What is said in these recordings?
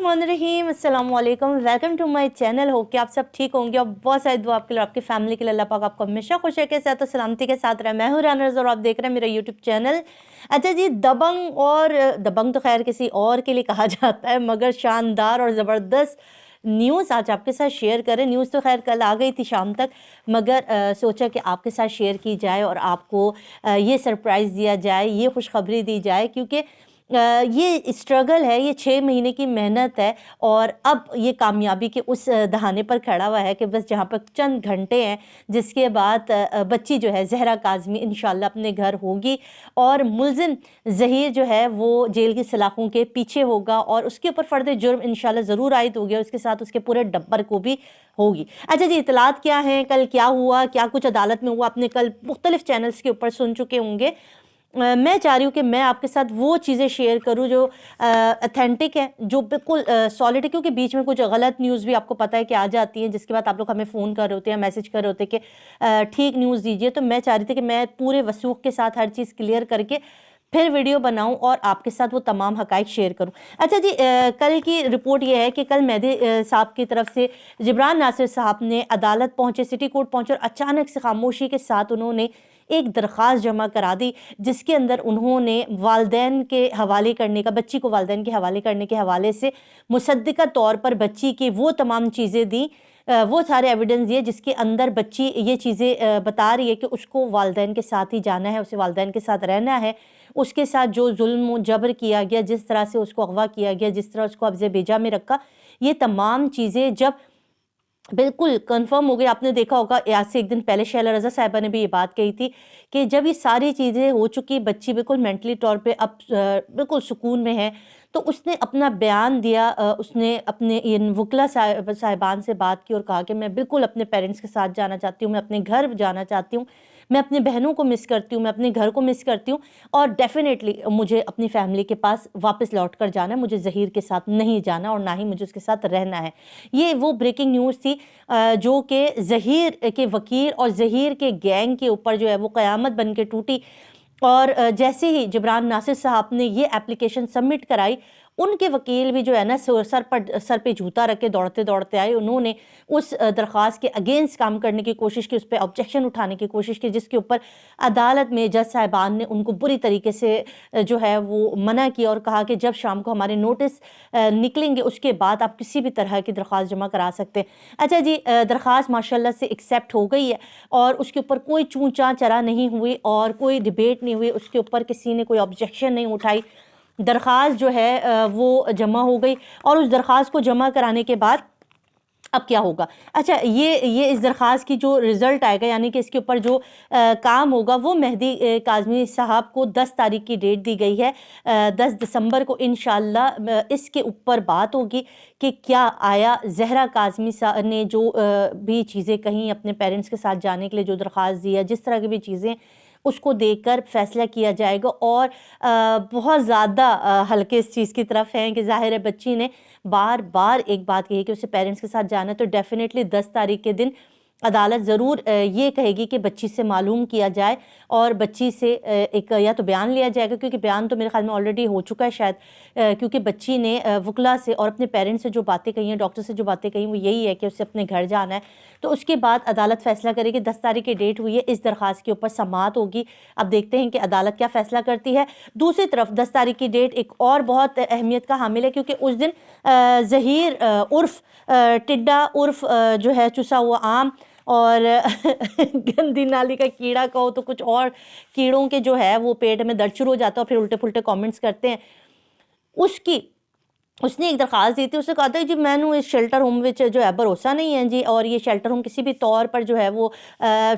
बिस्मिल्लाहिर्रहमानिर्रहीम, अस्सलाम वालेकुम, वेलकम टू माय चैनल। हो कि आप सब ठीक होंगे और बहुत सारी दुआ आपके लिए, आपकी फैमिली के लिए। अल्लाह पाक आपको हमेशा खुश के साथ और सलामती के साथ रहे। मैं हूँ राना रज़ा और आप देख रहे हैं मेरा यूट्यूब चैनल। अच्छा जी, दबंग और दबंग तो खैर किसी और के लिए कहा जाता है, मगर शानदार और ज़बरदस्त न्यूज़ आज आपके साथ शेयर करें। न्यूज़ तो खैर कल आ गई थी शाम तक, मगर सोचा कि आपके साथ शेयर की जाए और आपको ये सरप्राइज़ दिया जाए, ये खुशखबरी दी जाए, क्योंकि ये स्ट्रगल है, ये 6 महीने की मेहनत है और अब ये कामयाबी के उस दहाने पर खड़ा हुआ है कि बस जहाँ पर चंद घंटे हैं, जिसके बाद बच्ची जो है ज़हरा काज़मी इंशाल्लाह अपने घर होगी और मुल्ज़िम ज़हीर जो है वो जेल की सलाखों के पीछे होगा और उसके ऊपर फ़र्द जुर्म इंशाल्लाह ज़रूर आयद होगी और उसके साथ उसके पूरे डब्बर को भी होगी। अच्छा जी, इतलात क्या हैं, कल क्या हुआ, क्या कुछ अदालत में हुआ, आपने कल मुख्तलिफ़ चैनल्स के ऊपर सुन चुके होंगे। मैं चाह रही हूँ कि मैं आपके साथ वो चीज़ें शेयर करूँ जो ऑथेंटिक है, जो बिल्कुल सॉलिड है, क्योंकि बीच में कुछ गलत न्यूज़ भी आपको पता है कि आ जाती हैं, जिसके बाद आप लोग हमें फ़ोन कर रहे होते हैं, मैसेज कर रहे होते हैं कि ठीक न्यूज़ दीजिए। तो मैं चाह रही थी कि मैं पूरे वसूख के साथ हर चीज़ क्लियर करके फिर वीडियो बनाऊं और आपके साथ वो तमाम हक़ाइक़ शेयर करूं। अच्छा जी, कल की रिपोर्ट ये है कि कल मेहदी साहब की तरफ से जिब्रान नासिर साहब ने अदालत पहुंचे, सिटी कोर्ट पहुंचे और अचानक से खामोशी के साथ उन्होंने एक दरख्वास्त जमा करा दी, जिसके अंदर उन्होंने वालदैन के हवाले करने का, बच्ची को वालदैन के हवाले करने के हवाले से मुसद्दिक़ा तौर पर बच्ची की वो तमाम चीज़ें दी, वो सारे एविडेंस दिए जिसके अंदर बच्ची ये चीज़ें बता रही है कि उसको वालदैन के साथ ही जाना है, उसे वालदैन के साथ रहना है। उसके साथ जो जुल्म जबर किया गया, जिस तरह से उसको अगवा किया गया, जिस तरह उसको अब्ज़े बेजा में रखा, ये तमाम चीज़ें जब बिल्कुल कंफर्म हो गई, आपने देखा होगा आज से एक दिन पहले शैला रज़ा साहिबा ने भी ये बात कही थी कि जब ये सारी चीज़ें हो चुकी, बच्ची बिल्कुल मेंटली तौर पे अब बिल्कुल सुकून में है, तो उसने अपना बयान दिया। उसने अपने इन वकला साहिबान से बात की और कहा कि मैं बिल्कुल अपने पेरेंट्स के साथ जाना चाहती हूँ, मैं अपने घर जाना चाहती हूँ, मैं अपनी बहनों को मिस करती हूँ, मैं अपने घर को मिस करती हूँ और डेफ़िनेटली मुझे अपनी फैमिली के पास वापस लौट कर जाना है, मुझे ज़हीर के साथ नहीं जाना और ना ही मुझे उसके साथ रहना है। ये वो ब्रेकिंग न्यूज़ थी जो कि ज़हीर के वकील और ज़हीर के गैंग के ऊपर जो है वो क़यामत बन के टूटी। और जैसे ही जिब्रान नासिर साहब ने ये एप्लीकेशन सबमिट कराई, उनके वकील भी जो है ना सर पे जूता रख के दौड़ते दौड़ते आए। उन्होंने उस दरख्वास्त के अगेंस्ट काम करने की कोशिश की, उस पर ऑब्जेक्शन उठाने की कोशिश की, जिसके ऊपर अदालत में जज साहिबान ने उनको बुरी तरीके से जो है वो मना किया और कहा कि जब शाम को हमारे नोटिस निकलेंगे उसके बाद आप किसी भी तरह की दरख्वास्त जमा करा सकते हैं। अच्छा जी, दरख्वास्त माशाल्लाह से एक्सेप्ट हो गई है और उसके ऊपर कोई चूँ चाँ चरा नहीं हुई और कोई डिबेट नहीं हुई, उसके ऊपर किसी ने कोई ऑब्जेक्शन नहीं उठाई। दरख्वास्त जो है वो जमा हो गई और उस दरख्वास्त को जमा कराने के बाद अब क्या होगा? अच्छा, ये इस दरख्वास्त की जो रिज़ल्ट आएगा, यानी कि इसके ऊपर जो काम होगा, वो मेहदी काज़मी साहब को 10 तारीख की डेट दी गई है। 10 दिसंबर को इंशाअल्लाह इसके ऊपर बात होगी कि क्या आया ज़हरा काज़मी ने जो भी चीज़ें कहीं अपने पेरेंट्स के साथ जाने के लिए जो दरख्वास्त दी है, जिस तरह की भी चीज़ें, उसको देखकर फ़ैसला किया जाएगा। और बहुत ज़्यादा हल्के इस चीज़ की तरफ हैं कि ज़ाहिर है बच्ची ने बार बार एक बात कही कि उसे पेरेंट्स के साथ जाना है, तो डेफ़िनेटली 10 तारीख के दिन अदालत ज़रूर ये कहेगी कि बच्ची से मालूम किया जाए और बच्ची से एक या तो बयान लिया जाएगा, क्योंकि बयान तो मेरे ख़्याल में ऑलरेडी हो चुका है शायद, क्योंकि बच्ची ने वकला से और अपने पेरेंट्स से जो बातें कही हैं, डॉक्टर से जो बातें कही, वो यही है कि उसे अपने घर जाना है। तो उसके बाद अदालत फ़ैसला करेगी। 10 तारीख की डेट हुई है, इस दरख्वास्त के ऊपर समाअत होगी। अब देखते हैं कि अदालत क्या फ़ैसला करती है। दूसरी तरफ 10 तारीख की डेट एक और बहुत अहमियत का हामिल है, क्योंकि उस दिन ज़हीर उर्फ़ टिड्डा उर्फ़ जो है चुसा हुआ आम और गंदी नाली का कीड़ा कहो तो कुछ और कीड़ों के जो है वो पेट में दर्द शुरू हो जाता है और फिर उल्टे पुल्टे कमेंट्स करते हैं। उसने एक दरख्वास्त दी थी। उसने कहा था जी मैनू इस शेल्टर होम विच जो है भरोसा नहीं है जी, और ये शेल्टर होम किसी भी तौर पर जो है वो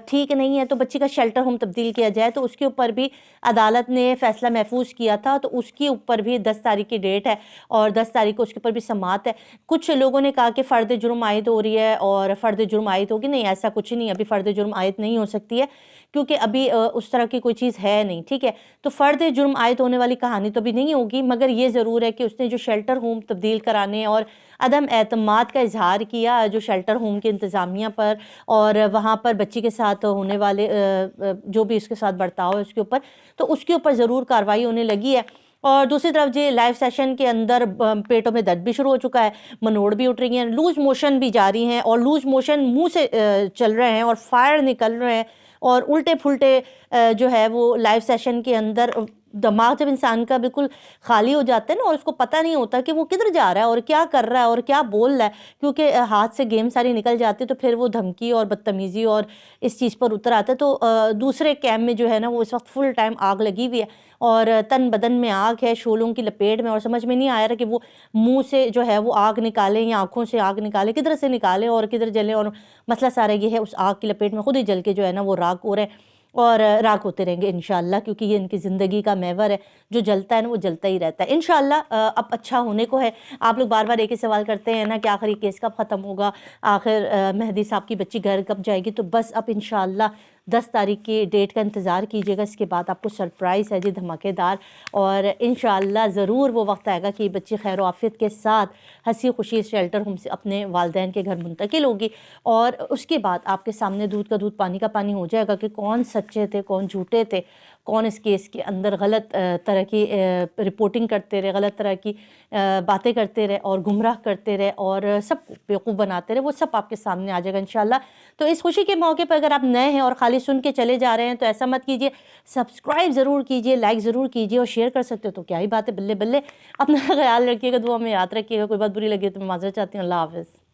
ठीक नहीं है, तो बच्ची का शेल्टर होम तब्दील किया जाए। तो उसके ऊपर भी अदालत ने फ़ैसला महफूज किया था, तो उसके ऊपर भी 10 तारीख की डेट है और 10 तारीख को उसके ऊपर भी समाअत है। कुछ लोगों ने कहा कि फ़र्द जुर्म आयद हो रही है और फ़र्द जुर्म आयद होगी। नहीं, ऐसा कुछ नहीं, अभी फ़र्द जुर्म आयद नहीं हो सकती है, क्योंकि अभी उस तरह की कोई चीज़ है नहीं, ठीक है। तो फ़र्द जुर्म आयद होने वाली कहानी तो अभी नहीं होगी, मगर ये ज़रूर है कि उसने जो शेल्टर होम तब्दील कराने और अदम एतमाद का इजहार किया जो शेल्टर होम की इंतज़ामिया पर और वहाँ पर बच्ची के साथ होने वाले जो भी उसके साथ बर्ताव है उसके ऊपर, तो उसके ऊपर ज़रूर कार्रवाई होने लगी है। اور دوسری طرف جی لائیو سیشن کے اندر پیٹوں میں درد بھی شروع ہو چکا ہے، منوڑ بھی اٹھ رہی ہیں، لوز موشن بھی جاری ہیں، اور لوز موشن منہ سے چل رہے ہیں اور فائر نکل رہے ہیں، اور الٹے پھلٹے جو ہے وہ لائیو سیشن کے اندر دماغ جب انسان کا بالکل خالی ہو جاتا ہے نا، اور اس کو پتہ نہیں ہوتا کہ وہ کدھر جا رہا ہے اور کیا کر رہا ہے اور کیا بول رہا ہے، کیونکہ ہاتھ سے گیم ساری نکل جاتی ہے، تو پھر وہ دھمکی اور بدتمیزی اور اس چیز پر اتر آتا ہے۔ تو دوسرے کیمپ میں جو ہے نا وہ اس وقت فل ٹائم آگ لگی ہوئی ہے، اور تن بدن میں آگ ہے، شعلوں کی لپیٹ میں، اور سمجھ میں نہیں آ رہا کہ وہ منہ سے جو ہے وہ آگ نکالیں یا آنکھوں سے آگ نکالیں، کدھر سے نکالیں اور کدھر جلیں، اور مسئلہ سارا یہ ہے اس آگ کی لپیٹ میں خود ہی جل کے جو ہے نا وہ راکھ ہو رہے ہیں، اور راکھ ہوتے رہیں گے انشاءاللہ، کیونکہ یہ ان کی زندگی کا محور ہے، جو جلتا ہے نا وہ جلتا ہی رہتا ہے انشاءاللہ۔ اب اچھا ہونے کو ہے۔ آپ لوگ بار بار ایک ہی سوال کرتے ہیں نا کہ آخر یہ کیس کب ختم ہوگا، آخر مہدی صاحب کی بچی گھر کب جائے گی، تو بس اب انشاءاللہ 10 تاریخ کی ڈیٹ کا انتظار کیجیے گا، اس کے بعد آپ کو سرپرائز ہے جی دھماکے دار، اور انشاءاللہ ضرور وہ وقت آئے گا کہ یہ بچی خیر و عافیت کے ساتھ ہنسی خوشی شیلٹر ہوم سے اپنے والدین کے گھر منتقل ہوگی، اور اس کے بعد آپ کے سامنے دودھ کا دودھ پانی کا پانی ہو جائے گا کہ کون سچے تھے کون جھوٹے تھے، کون اس کیس کے اندر غلط طرح کی رپورٹنگ کرتے رہے، غلط طرح کی باتیں کرتے رہے اور گمراہ کرتے رہے اور سب کو بیوقوف بناتے رہے، وہ سب آپ کے سامنے آ جائے گا انشاءاللہ۔ تو اس خوشی کے موقع پر اگر آپ نئے ہیں اور خالی سن کے چلے جا رہے ہیں تو ایسا مت کیجیے، سبسکرائب ضرور کیجیے، لائک ضرور کیجیے، اور شیئر کر سکتے ہو تو کیا ہی بات ہے، بلے بلے۔ اپنا خیال رکھیے گا، دعا میں یاد رکھیے گا، کوئی بات بری لگے تو میں معذرت چاہتی ہوں۔ اللہ حافظ۔